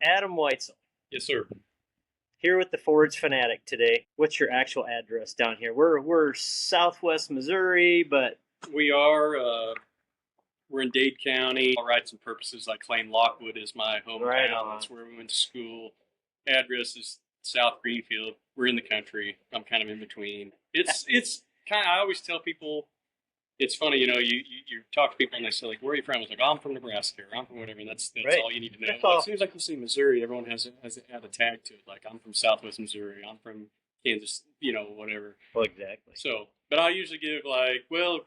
Adam Weitzel, Yes, sir. here with the Forage Fanatic today. What's your actual address down here? We're Southwest Missouri, but We are. We're in Dade County. All rights and purposes, I claim Lockwood is my hometown. Right on. That's where we went to school. Address is South Greenfield. We're in the country. I'm kind of in between. It's kind of. I always tell people. It's funny, you talk to people and they say like, "Where are you from?" I was like, "Oh, I'm from Nebraska," or "I'm from whatever." And that's right. all you need to know. That's Well, all. it seems like you say Missouri, everyone has a tag to it. Like I'm from Southwest Missouri. I'm from Kansas. Whatever. Well, exactly. So, but I usually give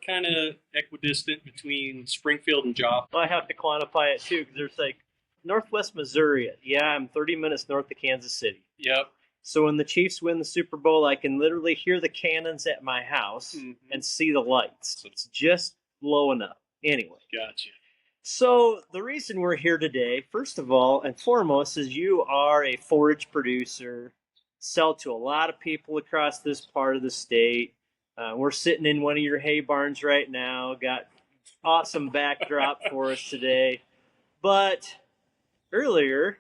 kind of equidistant between Springfield and Joplin. Well, I have to quantify it too because there's like Northwest Missouri. Yeah, I'm 30 minutes north of Kansas City. Yep. So when the Chiefs win the Super Bowl, I can literally hear the cannons at my house and see the lights. So it's just low enough. Anyway. Gotcha. So the reason we're here today, first of all and foremost, is you are a forage producer, sell to a lot of people across this part of the state. We're sitting in one of your hay barns right now. Got awesome backdrop for us today. But earlier,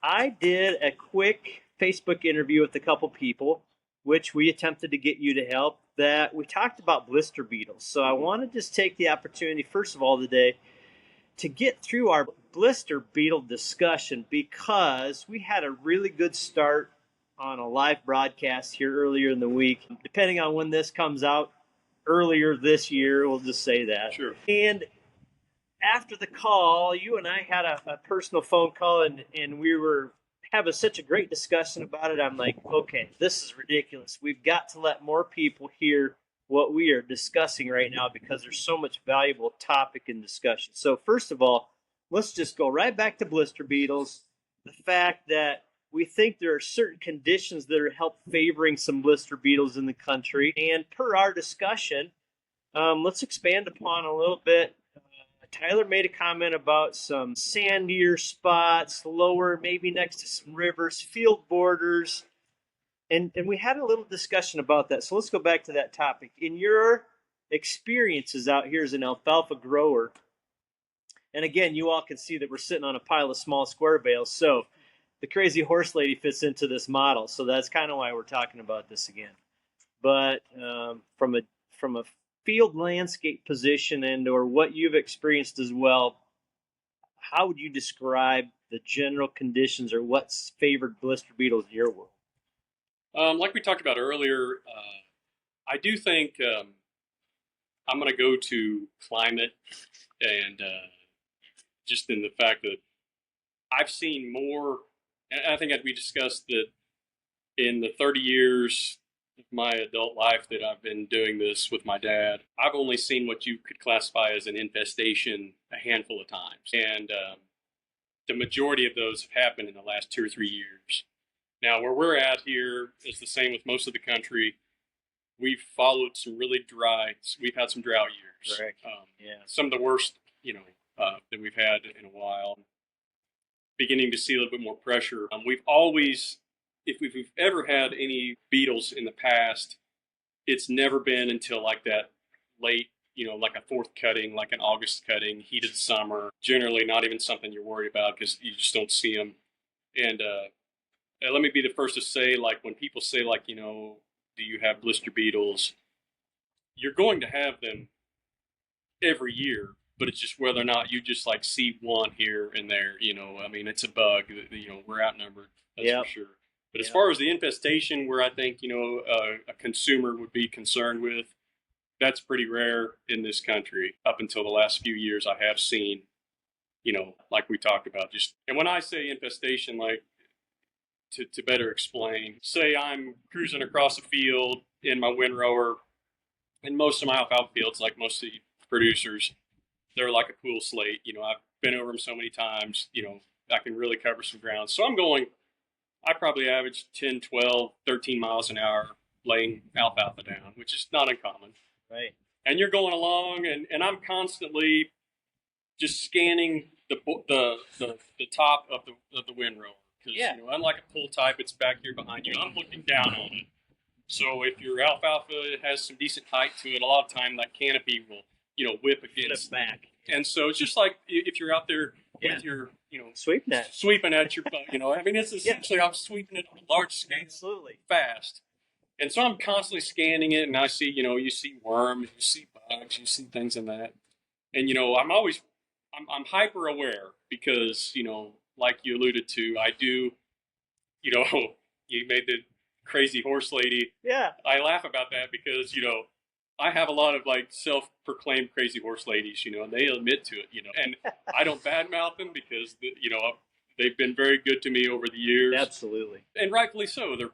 I did a quick Facebook interview with a couple people, which we attempted to get you to help, that we talked about blister beetles. So I want to just take the opportunity, first of all, today to get through our blister beetle discussion because we had a really good start on a live broadcast here earlier in the week. Depending on when this comes out, earlier this year, we'll just say that. Sure. And after the call, you and I had a personal phone call, and we were having such a great discussion about it. I'm like, okay, this is ridiculous. We've got to let more people hear what we are discussing right now because there's so much valuable topic and discussion. So first of all, let's just go right back to blister beetles. The fact that we think there are certain conditions that are help favoring some blister beetles in the country. And per our discussion, let's expand upon a little bit. Tyler made a comment about some sandier spots, lower, maybe next to some rivers, field borders. And we had a little discussion about that. So let's go back to that topic. In your experiences out here as an alfalfa grower, and again, you all can see that we're sitting on a pile of small square bales. So the crazy horse lady fits into this model. So that's kind of why we're talking about this again. But from a field landscape position and or what you've experienced as well, how would you describe the general conditions or what's favored blister beetles in your world? Like we talked about earlier, I do think I'm going to go to climate and just in the fact that I've seen more, and I think as we discussed that in the 30 years of my adult life that I've been doing this with my dad, I've only seen what you could classify as an infestation a handful of times. And the majority of those have happened in the last 2 or 3 years. Now, where we're at here is the same with most of the country. We've followed some really dry. We've had some drought years. Correct. Yeah. Some of the worst, that we've had in a while. Beginning to see a little bit more pressure. We've always, if we've ever had any beetles in the past, it's never been until like that late, like a fourth cutting, like an August cutting, heated summer. Generally, not even something you're worried about because you just don't see them. And let me be the first to say, like, when people say, like, do you have blister beetles? You're going to have them every year, but it's just whether or not you just, like, see one here and there, I mean, it's a bug, we're outnumbered, that's for sure. But as far as the infestation, where I think, a consumer would be concerned with, that's pretty rare in this country. Up until the last few years, I have seen, like we talked about, and when I say infestation, like, to better explain, say I'm cruising across a field in my windrower, and most of my alfalfa fields, like most of the producers, they're like a pool slate. I've been over them so many times, I can really cover some ground. So I probably average 10, 12, 13 miles an hour laying alfalfa down, which is not uncommon. Right. And you're going along, and I'm constantly just scanning the top of the windrower. Because, unlike a pull type, it's back here behind you. I'm looking down on it. So if your alfalfa has some decent height to it, a lot of time that canopy will, whip against back. And so it's just like if you're out there, with your, sweeping that. sweeping at your bug. I mean, it's essentially I'm sweeping it on a large scale, Absolutely. fast. And so I'm constantly scanning it, and I see, you see worms, you see bugs, you see things in that. And, I'm hyper aware because, like you alluded to, I do, you made the crazy horse lady. Yeah. I laugh about that because, I have a lot of like self-proclaimed crazy horse ladies, and they admit to it, and I don't badmouth them because, they've been very good to me over the years. Absolutely. And rightfully so. They're,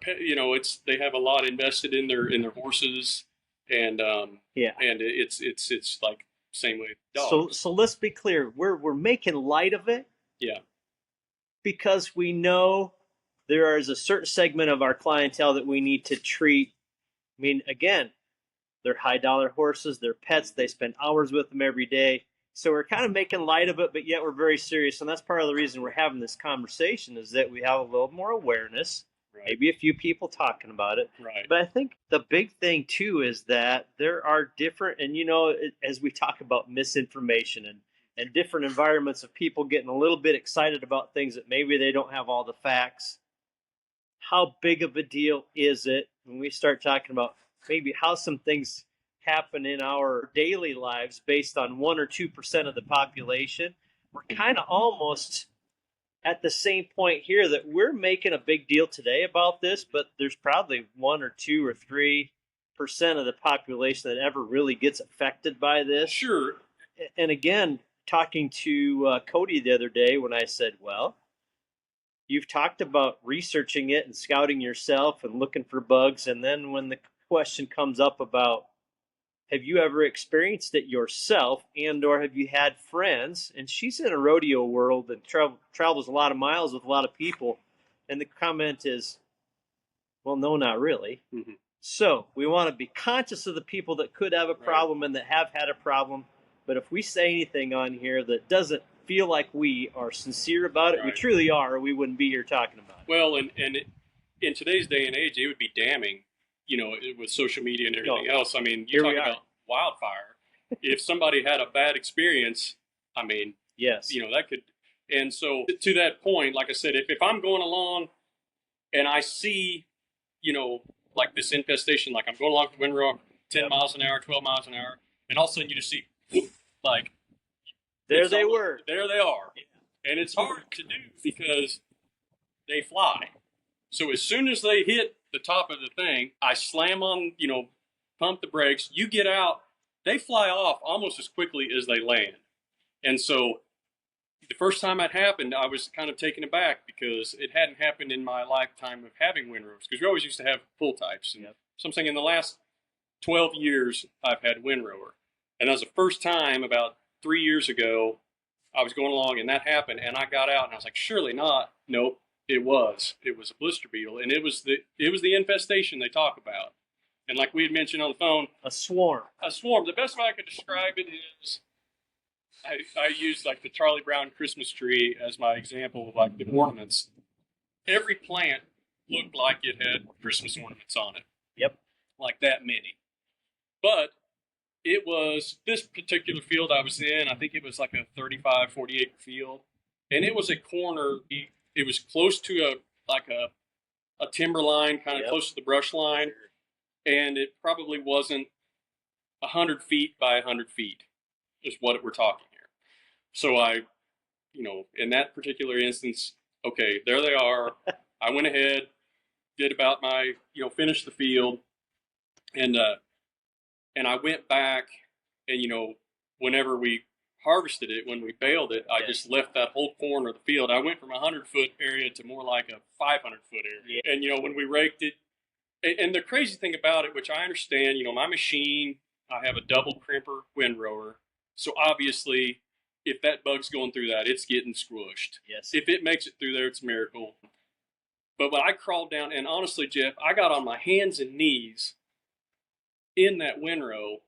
they have a lot invested in their horses, and and it's like same way with dogs. So let's be clear. We're making light of it. Yeah. Because we know there is a certain segment of our clientele that we need to treat. I mean, again, they're high dollar horses, they're pets, they spend hours with them every day. So we're kind of making light of it, but yet we're very serious. And that's part of the reason we're having this conversation is that we have a little more awareness, maybe a few people talking about it. Right. But I think the big thing, too, is that there are different, and as we talk about misinformation and different environments of people getting a little bit excited about things that maybe they don't have all the facts, how big of a deal is it when we start talking about maybe how some things happen in our daily lives based on 1 or 2% of the population? We're kind of almost at the same point here that we're making a big deal today about this, but there's probably 1 or 2 or 3% of the population that ever really gets affected by this. Sure. And again, talking to Cody the other day when I said, well, you've talked about researching it and scouting yourself and looking for bugs. And then when the question comes up about, have you ever experienced it yourself, and or have you had friends? And she's in a rodeo world and travels a lot of miles with a lot of people. And the comment is, well, no, not really. Mm-hmm. So we want to be conscious of the people that could have a problem and that have had a problem. But if we say anything on here that doesn't feel like we are sincere about it, we truly are, or we wouldn't be here talking about it. Well, and in today's day and age, it would be damning, with social media and everything else. I mean, you talk about wildfire. If somebody had a bad experience, I mean, yes, that could. And so to that point, like I said, if I'm going along and I see, like this infestation, like I'm going along the windrow, 10 miles an hour, 12 miles an hour, and all of a sudden you just see, like, there they were. There they are. Yeah. And it's hard to do because they fly. So as soon as they hit the top of the thing, I slam on, pump the brakes. You get out, they fly off almost as quickly as they land. And so the first time that happened, I was kind of taken aback because it hadn't happened in my lifetime of having windrows. Because we always used to have full types. And so I'm saying in the last 12 years, I've had windrower. And that was the first time about 3 years ago, I was going along and that happened. And I got out and I was like, surely not. Nope. It was a blister beetle, and it was the infestation they talk about. And like we had mentioned on the phone, a swarm. The best way I could describe it is, I used like the Charlie Brown Christmas tree as my example of like the ornaments. Every plant looked like it had Christmas ornaments on it. Yep. Like that many. But it was this particular field I was in. I think it was like a 35, 40 acre field, and it was a corner. It was close to a timber line, kind of close to the brush line, and it probably wasn't 100 feet by 100 feet is what we're talking here. So I, in that particular instance, okay, there they are. I went ahead, did about my, finished the field, and I went back, and whenever we harvested it, when we baled it, I just left that whole corner of the field. I went from a 100-foot area to more like a 500-foot area. Yeah. And, when we raked it, and the crazy thing about it, which I understand, my machine, I have a double crimper windrower. So obviously, if that bug's going through that, it's getting squished. Yes. If it makes it through there, it's a miracle. But when I crawled down, and honestly, Jeff, I got on my hands and knees in that windrow,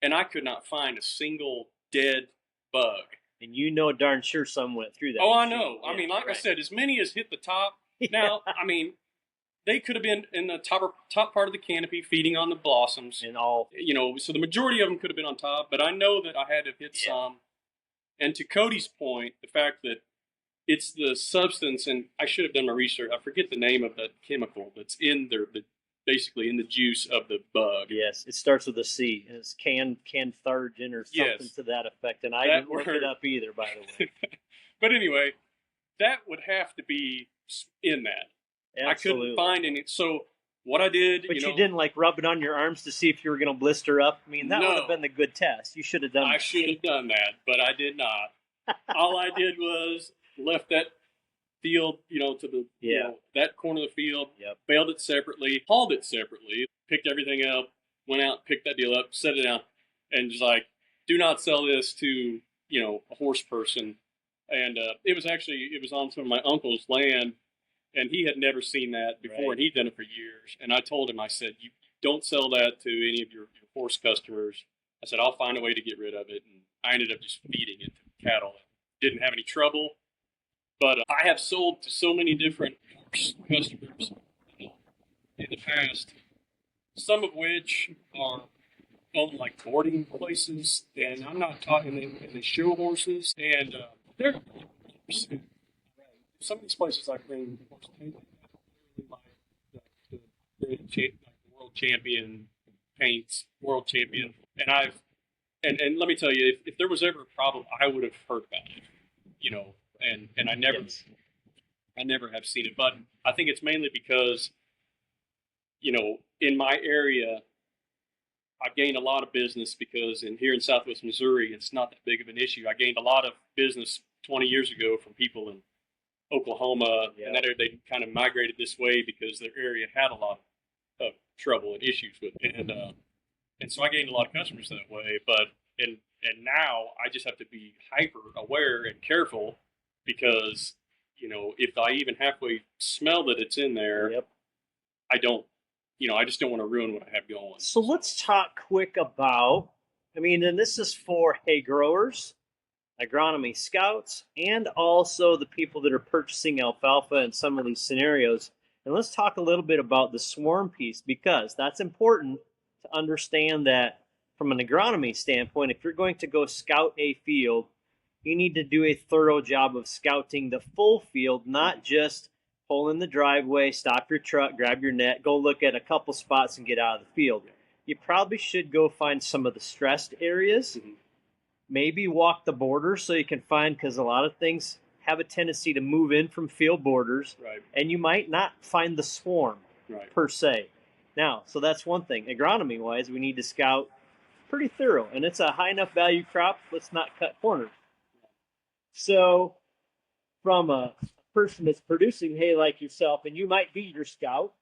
and I could not find a single dead bug. And darn sure some went through that. Oh, I know. Yeah, I mean, like I said, as many as hit the top. Now, I mean, they could have been in the top part of the canopy feeding on the blossoms. And all. So the majority of them could have been on top, but I know that I had to hit some. And to Cody's point, the fact that it's the substance, and I should have done my research. I forget the name of that chemical that's in there, basically in the juice of the bug. Yes, it starts with a C, and it's cantharidin or something Yes. to that effect. And I That didn't look word. it up either, by the way. But anyway, that would have to be in that. Absolutely. I couldn't find any. So what I did, but you didn't like rub it on your arms to see if you were going to blister up. I mean, that would have been the good test. You should have done. I should have done that, but I did not. All I did was left that field, to the that corner of the field, baled it separately, hauled it separately, picked everything up, went out, picked that deal up, set it down, and just like, do not sell this to a horse person. And it was on some of my uncle's land, and he had never seen that before, Right. and he'd done it for years. And I told him, I said, you don't sell that to any of your horse customers. I said, I'll find a way to get rid of it. And I ended up just feeding it to cattle. Didn't have any trouble. But I have sold to so many different horse customers in the past, some of which are on like boarding places, and I'm not talking in the show horses, and they're some of these places I bring horses like the world champion paints, world champion, and and let me tell you, if there was ever a problem, I would have heard about it, and I never have seen it, but I think it's mainly because, in my area, I've gained a lot of business because here in Southwest Missouri, it's not that big of an issue. I gained a lot of business 20 years ago from people in Oklahoma, and that they kind of migrated this way because their area had a lot of trouble and issues with it. And so I gained a lot of customers that way. But and now I just have to be hyper aware and careful because, if I even halfway smell that it's in there, I don't, I just don't want to ruin what I have going. So let's talk quick about, and this is for hay growers, agronomy scouts, and also the people that are purchasing alfalfa in some of these scenarios. And let's talk a little bit about the swarm piece, because that's important to understand that from an agronomy standpoint, if you're going to go scout a field, you need to do a thorough job of scouting the full field, not just pull in the driveway, stop your truck, grab your net, go look at a couple spots and get out of the field. You probably should go find some of the stressed areas, maybe walk the borders so you can find, because a lot of things have a tendency to move in from field borders, and you might not find the swarm per se. Now, so that's one thing. Agronomy-wise, we need to scout pretty thorough, and it's a high enough value crop. Let's not cut corners. So from a person that's producing hay like yourself, and you might be your scout,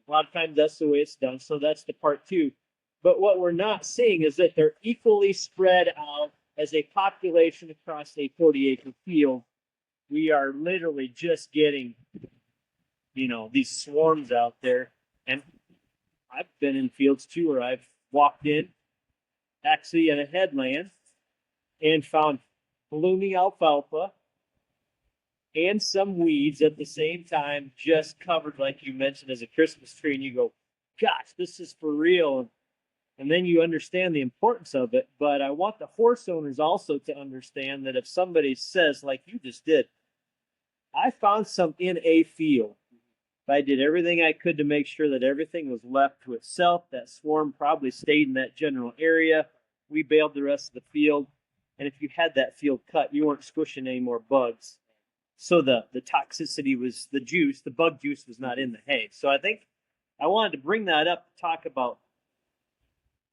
a lot of times that's the way it's done, so that's the part two. But what we're not seeing is that they're equally spread out as a population across a 40-acre field. We are literally just getting, these swarms out there. And I've been in fields too where I've walked in, actually in a headland, and found blooming alfalfa and some weeds at the same time, just covered, like you mentioned, as a Christmas tree. And you go, gosh, this is for real. And then you understand the importance of it. But I want the horse owners also to understand that if somebody says, like you just did, I found some in a field, I did everything I could to make sure that everything was left to itself. That swarm probably stayed in that general area. We baled the rest of the field. And if you had that field cut, you weren't squishing any more bugs. So the toxicity was the bug juice was not in the hay. So I think I wanted to bring that up to talk about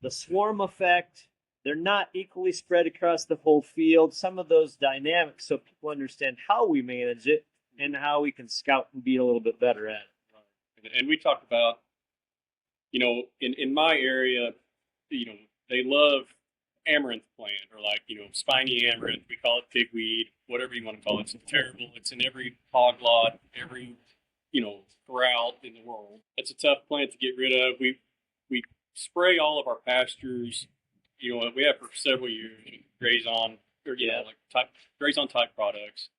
the swarm effect. They're not equally spread across the whole field. Some of those dynamics, so people understand how we manage it and how we can scout and be a little bit better at it. And we talked about, in my area, they love amaranth plant, or spiny amaranth. We call it pigweed, whatever you want to call it. It's terrible. It's in every hog lot, every, corral in the world. It's a tough plant to get rid of. We spray all of our pastures. We have for several years, Graze On, or Graze On type products,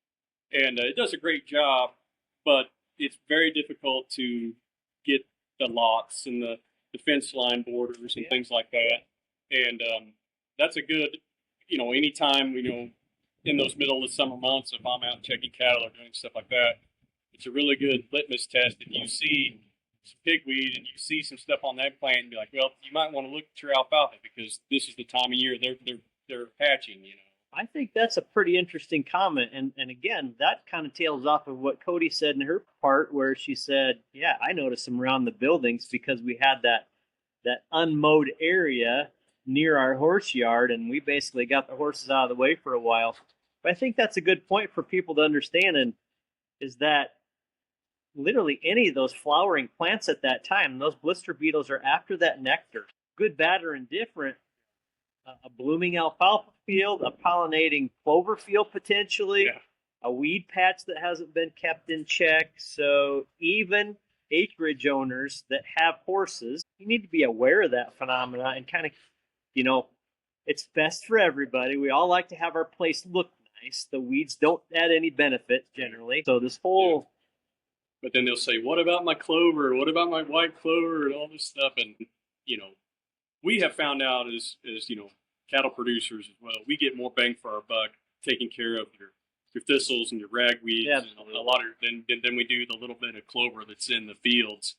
and it does a great job. But it's very difficult to get the lots and the fence line borders and things like that. And that's a good, anytime in those middle of the summer months, if I'm out checking cattle or doing stuff like that, it's a really good litmus test. If you see some pigweed and you see some stuff on that plant, and be like, well, you might want to look at your alfalfa because this is the time of year they're hatching. You know. I think that's a pretty interesting comment. And again, that kind of tails off of what Cody said in her part, where she said, yeah, I noticed them around the buildings because we had that unmowed area near our horse yard, and we basically got the horses out of the way for a while. But I think that's a good point for people to understand, and is that literally any of those flowering plants at that time, those blister beetles are after that nectar. Good, bad, or indifferent, a blooming alfalfa field, a pollinating clover field potentially, Yeah. a weed patch that hasn't been kept in check. So even acreage owners that have horses, you need to be aware of that phenomena and kind of, it's best for everybody. We all like to have our place look nice. The weeds don't add any benefit generally. So this whole But then they'll say, what about my clover? What about my white clover and all this stuff? And, we have found out as cattle producers as well, we get more bang for our buck taking care of your thistles and your ragweeds and a lot of than we do the little bit of clover that's in the fields.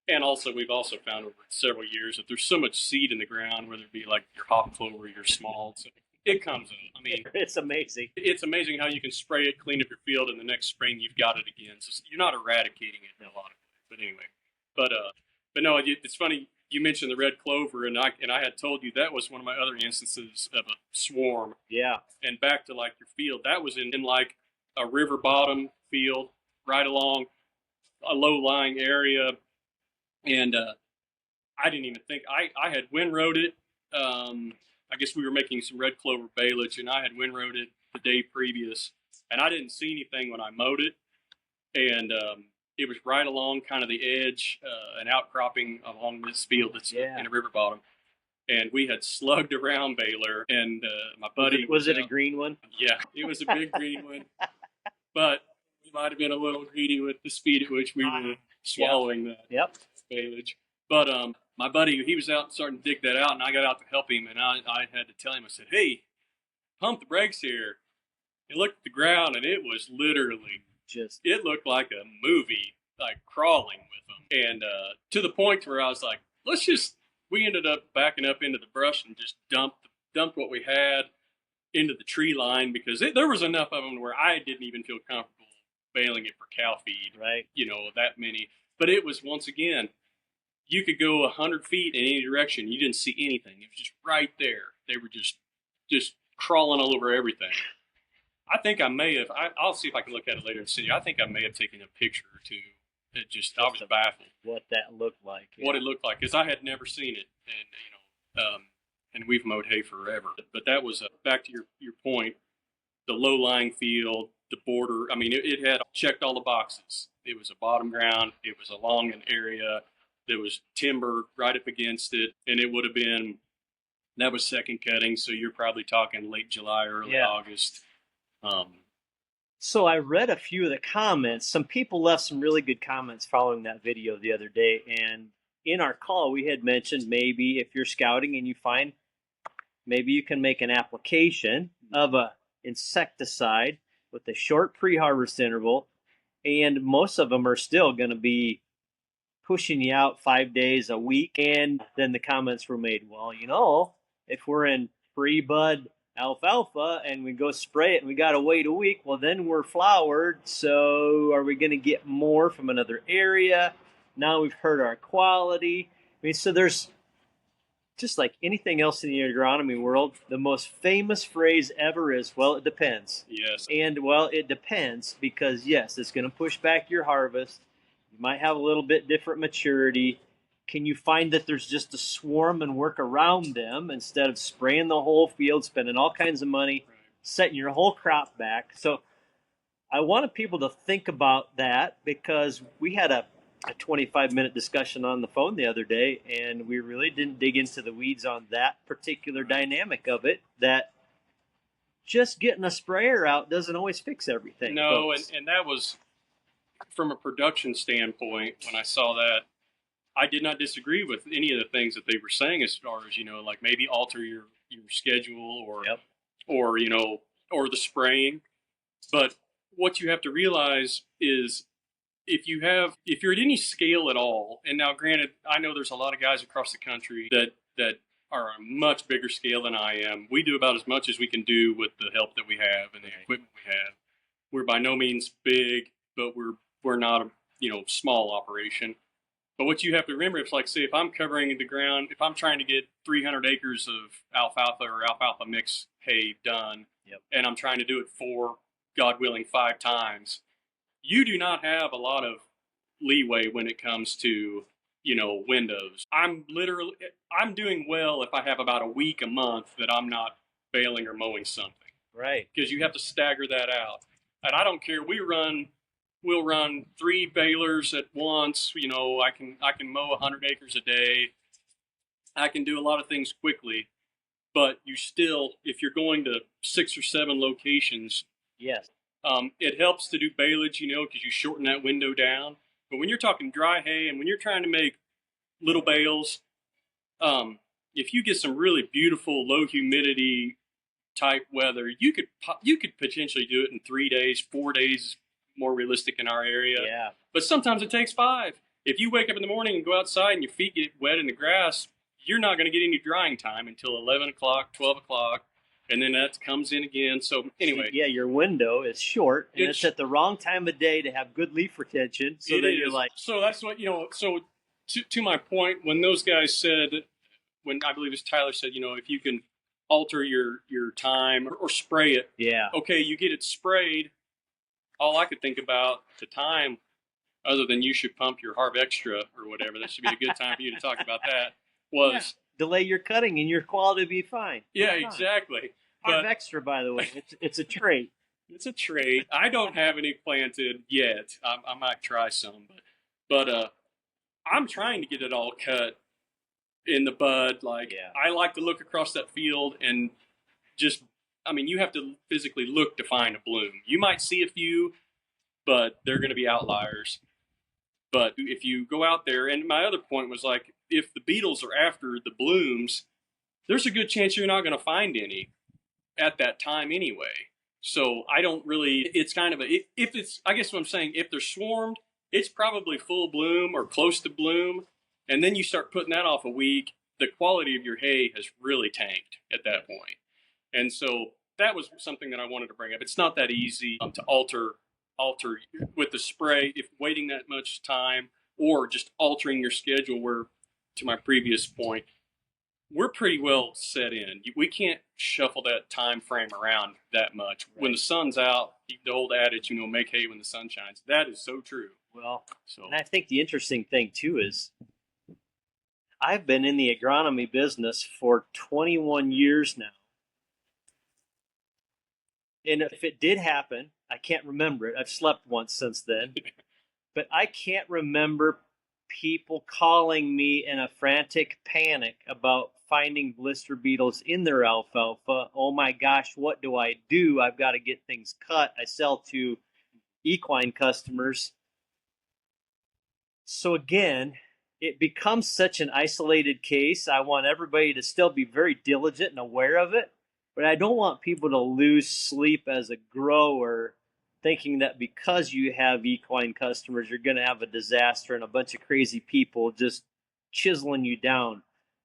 And also, we've also found over several years that there's so much seed in the ground, whether it be like your hop clover, your small, so it comes up. I mean, it's amazing. It's amazing how you can spray it, clean up your field, and the next spring you've got it again. So you're not eradicating it in a lot of ways. But anyway, but no, it's funny. You mentioned the red clover, and I had told you that was one of my other instances of a swarm. Yeah. And back to like your field, that was in like a river bottom field, right along a low lying area, and I didn't even think I had windrowed it. I guess we were making some red clover baleage, and I had windrowed it the day previous, and I didn't see anything when I mowed it, and it was right along kind of the edge, an outcropping along this field that's in a river bottom. And we had slugged around Baylor, and my buddy was it a green one? Yeah, it was a big green one, but we might have been a little greedy with the speed at which we were swallowing that baleage. But my buddy, he was out starting to dig that out, and I got out to help him, and I had to tell him, I said, hey, pump the brakes here. He looked at the ground, and it was literally it looked like a movie, like crawling with them. And to the point where I was like, we ended up backing up into the brush and just dumped what we had into the tree line because there was enough of them where I didn't even feel comfortable baling it for cow feed. Right. That many. But it was, once again, you could go 100 feet in any direction. You didn't see anything. It was just right there. They were just crawling all over everything. I think I may have. I'll see if I can look at it later and see. I think I may have taken a picture or two. I was baffled. What that looked like. Yeah. What it looked like, because I had never seen it, and we've mowed hay forever. But that was back to your point. The low-lying field, the border. I mean, it had checked all the boxes. It was a bottom ground. It was along an area. There was timber right up against it, and it would have been. That was second cutting, so you're probably talking late July, early August. So I read a few of the comments. Some people left some really good comments following that video the other day. And in our call, we had mentioned maybe if you're scouting and you find, maybe you can make an application of a insecticide with a short pre-harvest interval. And most of them are still going to be pushing you out 5 days a week. And then the comments were made, well, if we're in pre-bud alfalfa and we go spray it and we got to wait a week, well, then we're flowered. So are we going to get more from another area? Now we've hurt our quality. I mean, so there's just like anything else in the agronomy world, the most famous phrase ever is, well, it depends. Yes. And, well, it depends because, yes, it's going to push back your harvest. You might have a little bit different maturity. Can you find that there's just a swarm and work around them instead of spraying the whole field, spending all kinds of money, setting your whole crop back? So I wanted people to think about that because we had a 25-minute discussion on the phone the other day, and we really didn't dig into the weeds on that particular dynamic of it, that just getting a sprayer out doesn't always fix everything. No, and that was, from a production standpoint, when I saw that, I did not disagree with any of the things that they were saying as far as, like maybe alter your schedule or or the spraying. But what you have to realize is if you're at any scale at all, and now granted, I know there's a lot of guys across the country that are a much bigger scale than I am. We do about as much as we can do with the help that we have and the equipment we have. We're by no means big, but we're not a small operation. But what you have to remember is, like, say, if I'm covering the ground, if I'm trying to get 300 acres of alfalfa or alfalfa mix hay done, Yep. and I'm trying to do it 4, God willing, 5 times, you do not have a lot of leeway when it comes to, windows. I'm doing well if I have about a week, a month that I'm not baling or mowing something. Right. Because you have to stagger that out. And I don't care. We'll run 3 balers at once. I can mow 100 acres a day. I can do a lot of things quickly. But you still, if you're going to 6 or 7 locations, yes, it helps to do baleage, because you shorten that window down. But when you're talking dry hay and when you're trying to make little bales, if you get some really beautiful low humidity type weather, you could potentially do it in 3 days, 4 days, more realistic in our area. Yeah. But sometimes it takes 5. If you wake up in the morning and go outside and your feet get wet in the grass, you're not going to get any drying time until 11 o'clock, 12 o'clock. And then that comes in again. So anyway. Yeah, your window is short, and it's at the wrong time of day to have good leaf retention. So that you're like. So that's what, so to my point, when those guys said, when I believe it's Tyler said, if you can alter your time or spray it. Yeah. Okay, you get it sprayed. All I could think about the time, other than you should pump your Harv Extra or whatever, that should be a good time for you to talk about that, was delay your cutting and your quality will be fine. Yeah, exactly. Harv Extra, by the way, it's a trait. It's a trait. I don't have any planted yet. I might try some, but I'm trying to get it all cut in the bud. I like to look across that field and just, you have to physically look to find a bloom. You might see a few, but they're going to be outliers. But if you go out there, and my other point was, like, if the beetles are after the blooms, there's a good chance you're not going to find any at that time anyway. So I don't really, it's kind of if it's, I guess what I'm saying, if they're swarmed, it's probably full bloom or close to bloom. And then you start putting that off a week, the quality of your hay has really tanked at that point. And so that was something that I wanted to bring up. It's not that easy to alter with the spray, if waiting that much time, or just altering your schedule, where, to my previous point, we're pretty well set in. We can't shuffle that time frame around that much. Right. When the sun's out, the old adage, make hay when the sun shines. That is so true. Well, and I think the interesting thing too is I've been in the agronomy business for 21 years now. And if it did happen, I can't remember it. I've slept once since then. But I can't remember people calling me in a frantic panic about finding blister beetles in their alfalfa. Oh my gosh, what do I do? I've got to get things cut. I sell to equine customers. So again, it becomes such an isolated case. I want everybody to still be very diligent and aware of it, but I don't want people to lose sleep as a grower thinking that because you have equine customers, you're going to have a disaster and a bunch of crazy people just chiseling you down.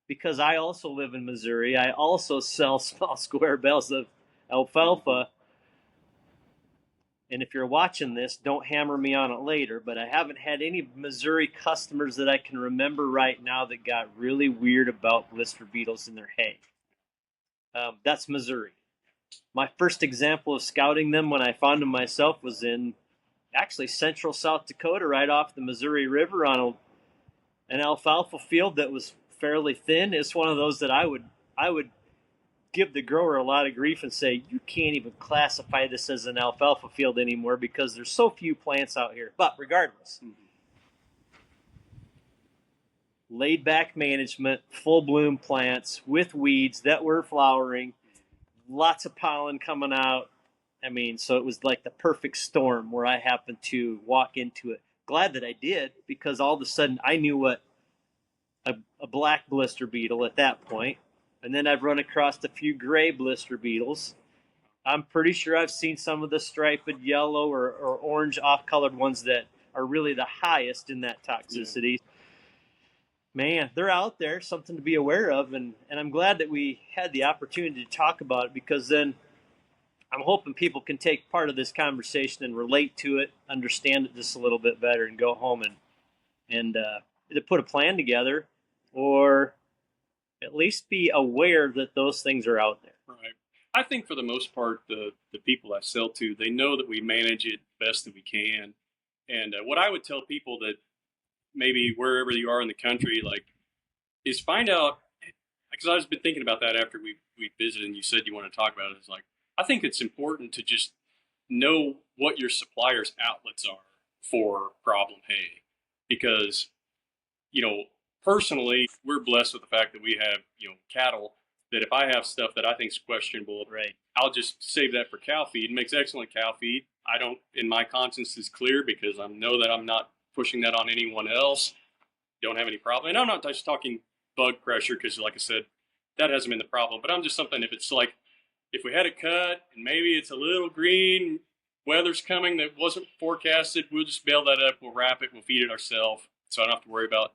Because I also live in Missouri. I also sell small square bales of alfalfa. And if you're watching this, don't hammer me on it later, but I haven't had any Missouri customers that I can remember right now that got really weird about blister beetles in their hay. That's Missouri. My first example of scouting them when I found them myself was in actually central South Dakota, right off the Missouri River on an alfalfa field that was fairly thin. It's one of those that I would give the grower a lot of grief and say, you can't even classify this as an alfalfa field anymore because there's so few plants out here. But regardless, laid back management, full bloom plants with weeds that were flowering, lots of pollen coming out. So it was like the perfect storm where I happened to walk into it. Glad that I did, because all of a sudden I knew what a black blister beetle at that point. And then I've run across a few gray blister beetles. I'm pretty sure I've seen some of the striped yellow or orange off-colored ones that are really the highest in that toxicity. Yeah. Man, they're out there, something to be aware of, and I'm glad that we had the opportunity to talk about it, because then I'm hoping people can take part of this conversation and relate to it, understand it just a little bit better, and go home and either put a plan together or at least be aware that those things are out there. Right. I think for the most part, the people I sell to, they know that we manage it best that we can. And what I would tell people that maybe wherever you are in the country, like, is find out, because I've been thinking about that after we visited and you said you want to talk about it. It's like, I think it's important to just know what your supplier's outlets are for problem hay, because, personally, we're blessed with the fact that we have, cattle that if I have stuff that I think is questionable, right, I'll just save that for cow feed. It makes excellent cow feed. I don't, in my conscience is clear, because I know that I'm not pushing that on anyone else. Don't have any problem. And I'm not just talking bug pressure, because like I said, that hasn't been the problem. But I'm just something, if it's like, if we had it cut and maybe it's a little green, weather's coming that wasn't forecasted, we'll just bail that up, we'll wrap it, we'll feed it ourselves. So I don't have to worry about,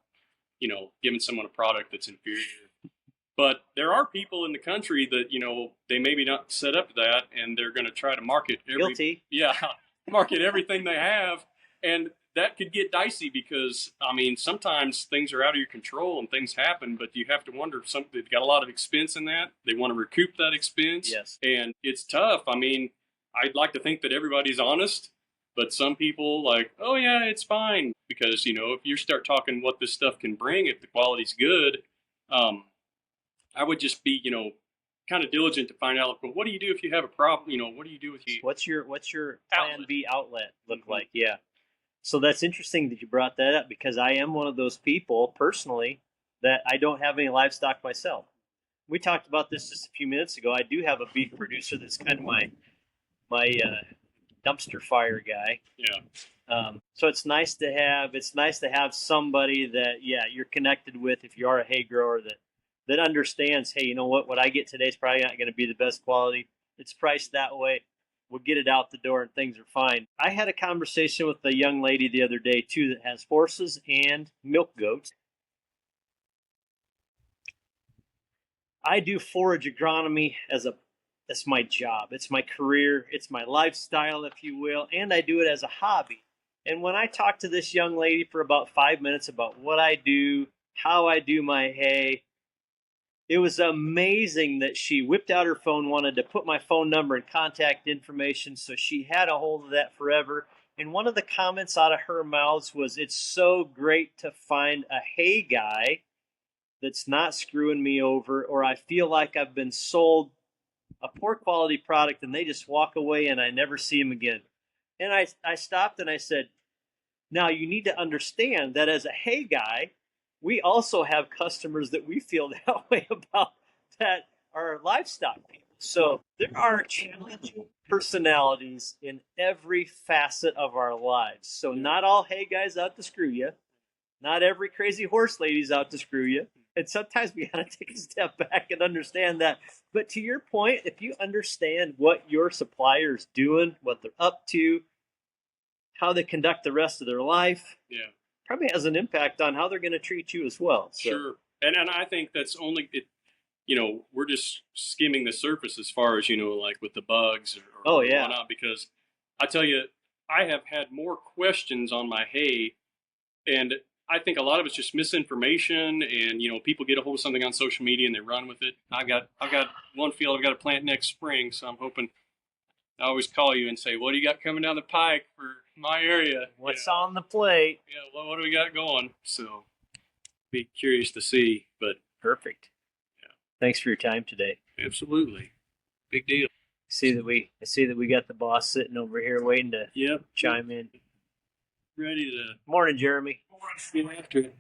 giving someone a product that's inferior. But there are people in the country that, they maybe not set up that, and they're going to try to market market everything they have. And that could get dicey, because, sometimes things are out of your control and things happen, but you have to wonder, they've got a lot of expense in that. They want to recoup that expense. Yes. And it's tough. I'd like to think that everybody's honest, but some people like, oh yeah, it's fine. Because, if you start talking what this stuff can bring, if the quality's good, I would just be, kind of diligent to find out, but what do you do if you have a problem? What do you do with you? What's your plan B outlet look like? Yeah. So that's interesting that you brought that up, because I am one of those people personally that I don't have any livestock myself. We talked about this just a few minutes ago. I do have a beef producer that's kind of my dumpster fire guy. Yeah. So it's nice to have somebody that you're connected with if you are a hay grower that understands. Hey, you know what I get today is probably not going to be the best quality. It's priced that way. We'll get it out the door and things are fine. I had a conversation with a young lady the other day too that has horses and milk goats. I do forage agronomy as my job. It's my career. It's my lifestyle, if you will, and I do it as a hobby. And when I talked to this young lady for about 5 minutes about what I do, how I do my hay, it was amazing that she whipped out her phone, wanted to put my phone number and contact information, so she had a hold of that forever. And one of the comments out of her mouth was, it's so great to find a hay guy that's not screwing me over, or I feel like I've been sold a poor quality product and they just walk away and I never see them again. And I stopped and I said, now you need to understand that as a hay guy, we also have customers that we feel that way about, that are livestock people. So there are challenging personalities in every facet of our lives. So not all hay guys out to screw you. Not every crazy horse lady's out to screw you. And sometimes we got to take a step back and understand that. But to your point, if you understand what your supplier's doing, what they're up to, how they conduct the rest of their life, probably has an impact on how they're going to treat you as well. So. Sure. And I think that's only, we're just skimming the surface as far as, like with the bugs or whatnot, because I tell you, I have had more questions on my hay, and I think a lot of it's just misinformation, and people get a hold of something on social media and they run with it. I've got one field I've got to plant next spring, so I'm hoping. I always call you and say, "What do you got coming down the pike for my area? What's on the plate?" Yeah, well, what do we got going? So, be curious to see. But perfect. Yeah. Thanks for your time today. Absolutely, big deal. I see that we got the boss sitting over here waiting to chime in. Ready to. Morning, Jeremy. Morning. Get after it.